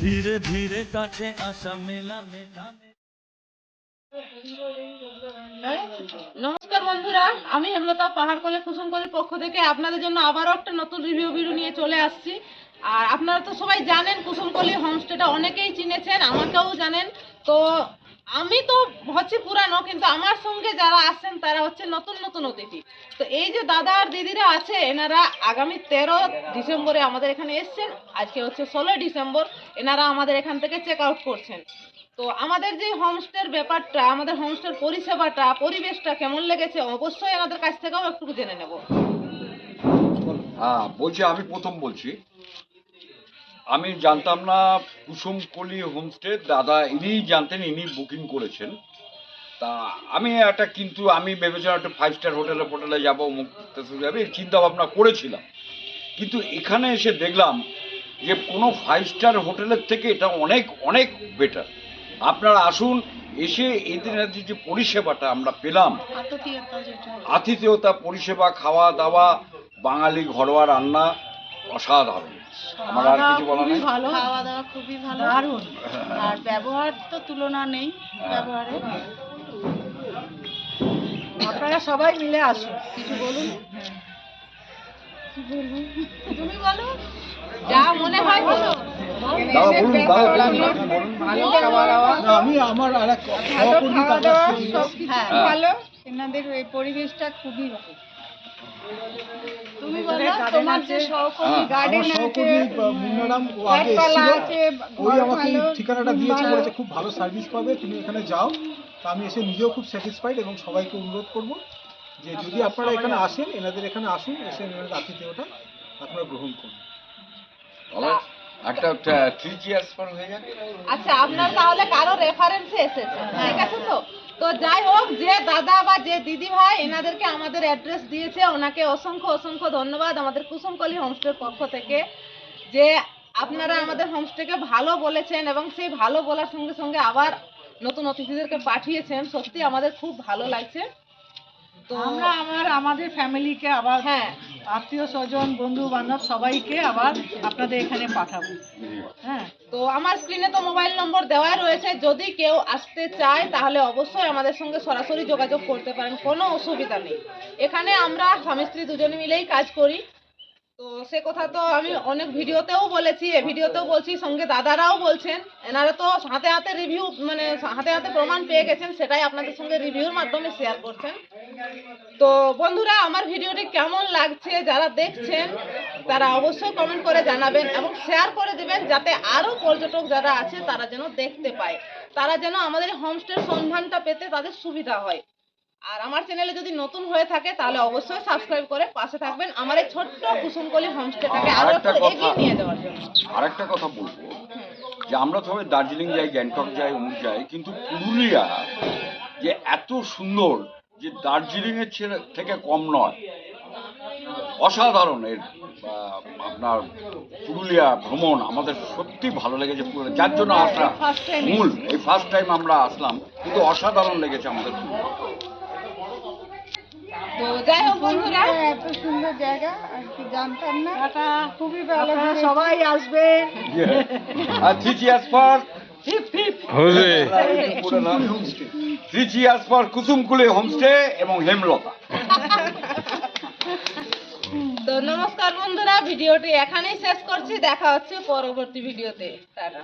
ধীরে ধীরে কাছে আসা মেলা মেলা। নমস্কার বন্ধুরা, আমি হেমলতা পাহাড়কলে কুসুমকলির পক্ষ থেকে আপনাদের জন্য আবারও একটা নতুন রিভিউ ভিডিও নিয়ে চলে আসছি। আর আপনারা তো সবাই জানেন কুসুমকলি হোমস্টেটা অনেকেই চিনেছেন, আমাকেও জানেন। তো আমি তো হচ্ছে পুরানো, কিন্তু আমার সঙ্গে যারা আসছেন তারা হচ্ছে নতুন নতুন অতিথি। তো এই যে দাদা আর দিদিরা আছে, এনারা আগামী 13 ডিসেম্বরে আমাদের এখানে এসছেন। আজকে হচ্ছে 16 ডিসেম্বর। এনারা আমাদের এখান থেকে চেক আউট করছেন। তো আমাদের যে হোমস্টের ব্যাপারটা, আমাদের হোমস্টের পরিষেবাটা, পরিবেশটা কেমন লেগেছে অবশ্যই আমাদের কাছ থেকেও একটু জেনে নেব। হ্যাঁ বলছি, আমি প্রথম বলছি, আমি জানতাম না কুসুমকলি হোমস্টে। দাদা ইনিই জানতেন, ইনি বুকিং করেছেন। তা আমি কিন্তু আমি ভেবেছিলাম একটা 5 স্টার হোটেলে যাবো, মুখ যাবে চিন্তা ভাবনা করেছিলাম। কিন্তু এখানে এসে দেখলাম যে কোনো 5 স্টার হোটেলের থেকে এটা অনেক অনেক বেটার। আপনারা আসুন, এসে এদের যে পরিষেবাটা আমরা পেলাম, আতিথেয়তা পরিষেবা, খাওয়া দাওয়া, বাঙালি ঘরোয়া রান্না অসাধারণ। আমার আর কিছু বলার নেই। খাওয়া দাওয়া খুবই ভালো, দারুণ। আর ব্যবহার তো তুলনা নেই ব্যবহারে। আপনারা সবাই মিলে আসুন, কিছু বলুন। তুমি বলো। যা মনে হয় বলুন। দাদা বলুন, দাদা বলুন, না, আমি আমার আর এক সহকর্মী তাদের হ্যাঁ ভালো, এনাদের এই পরিবেশটা খুবই ভালো। তুমি বলো গার্ডেন তোমার আছে। যে সহকর্মী হ্যাঁ। গার্ডেন আমার আছে, সহকর্মী মুন্নারাম ও আগে গাছপালা এসেছিল, আছে, ওই ঘর আমাকে এই ভালো, ঠিকানাটা রুম দিয়েছে, ভালো। বলেছে খুব ভালো সার্ভিস পাবে, তুমি এখানে যাও। তা আমি এসে নিজেও খুব স্যাটিসফাইড এবং সবাইকে অনুরোধ করব যে যদি আপনারা এখানে আসেন, এনাদের এখানে আসুন, এসে এনাদের আতিথেয়তা আপনারা গ্রহণ করুন। তাহলে একটা 3 cheers for হয়ে যাক। আচ্ছা, আপনার তাহলে কারো রেফারেন্সে এসেছে, ঠিক আছে তো? তো যাই হোক, যে দাদা বা যে দিদি ভাই এনাদেরকে আমাদের অ্যাড্রেস দিয়েছে, ওনাকে অসংখ্য অসংখ্য ধন্যবাদ আমাদের কুসুমকলি হোমস্টের পক্ষ থেকে, যে আপনারা আমাদের হোমস্টেকে ভালো বলেছেন এবং সেই ভালো বলার সঙ্গে সঙ্গে আবার নতুন অতিথিদেরকে পাঠিয়েছেন। সত্যি আমাদের খুব ভালো লাগছে। তো আমরা আমাদের ফ্যামিলিকে আবার, হ্যাঁ, আত্মীয় স্বজন, বন্ধু বান্ধব সবাইকে আবার আপনাদের এখানে পাঠাবো। হ্যাঁ, তো আমার স্ক্রিনে তো মোবাইল নম্বর দেওয়া রয়েছে, যদি কেউ আসতে চায় তাহলে অবশ্যই আমাদের সঙ্গে সরাসরি যোগাযোগ করতে পারেন, কোনো অসুবিধা নেই। এখানে আমরা স্বামী স্ত্রী দুজনে মিলেই কাজ করি। তো সে কথা তো আমি অনেক ভিডিওতেও বলেছি, এ ভিডিওতেও বলছি, সঙ্গে দাদারাও বলছেন, এনারা তো হাতে হাতে রিভিউ, মানে হাতে হাতে প্রমাণ পেয়ে গেছেন, সেটাই আপনাদের সঙ্গে রিভিউর মাধ্যমে শেয়ার করছেন। তো বন্ধুরা, আমার ভিডিওটি কেমন লাগছে যারা দেখছেন তারা অবশ্যই কমেন্ট করে জানাবেন এবং শেয়ার করে দেবেন, যাতে আরো পর্যটক যারা আছে তারা যেন দেখতে পায়, তারা যেন আমাদের হোমস্টের সন্ধানটা পেতে তাদের সুবিধা হয়। আর আমার চ্যানেলে যদি নতুন হয়ে থাকে তাহলে অবশ্যই সাবস্ক্রাইব করে পাশে থাকবেন আমার এই ছোট্ট কুসুমকলি হোমস্টেটাকে আরো একটু এগিয়ে নিয়ে যাওয়ার জন্য। আরেকটা কথা বলবো, যে আমরা তো দার্জিলিং যাই, গ্যাংটক যাই, অমুক যাই, কিন্তু পুরুলিয়া যে এত সুন্দর, যে দার্জিলিং এর থেকে কম নয়, অসাধারণ। এর আপনার পুরুলিয়া ভ্রমণ আমাদের সত্যি ভালো লেগেছে, যার জন্য আসা মূল, এই ফার্স্ট টাইম আমরা আসলাম, কিন্তু অসাধারণ লেগেছে আমাদের পুরুলিয়া। তো যাই হোক বন্ধুরা, এত সুন্দর জায়গা আর কি জানতাম না, খুবই ভালো। আপনারা সবাই আসবেন। আর 3 cheers for Kusumkali homestay. 3 cheers for Kusumkali homestay এবং হেমলতা। তো নমস্কার বন্ধুরা, ভিডিওটি এখানেই শেষ করছি, দেখা হচ্ছে পরবর্তী ভিডিওতে। টাটা।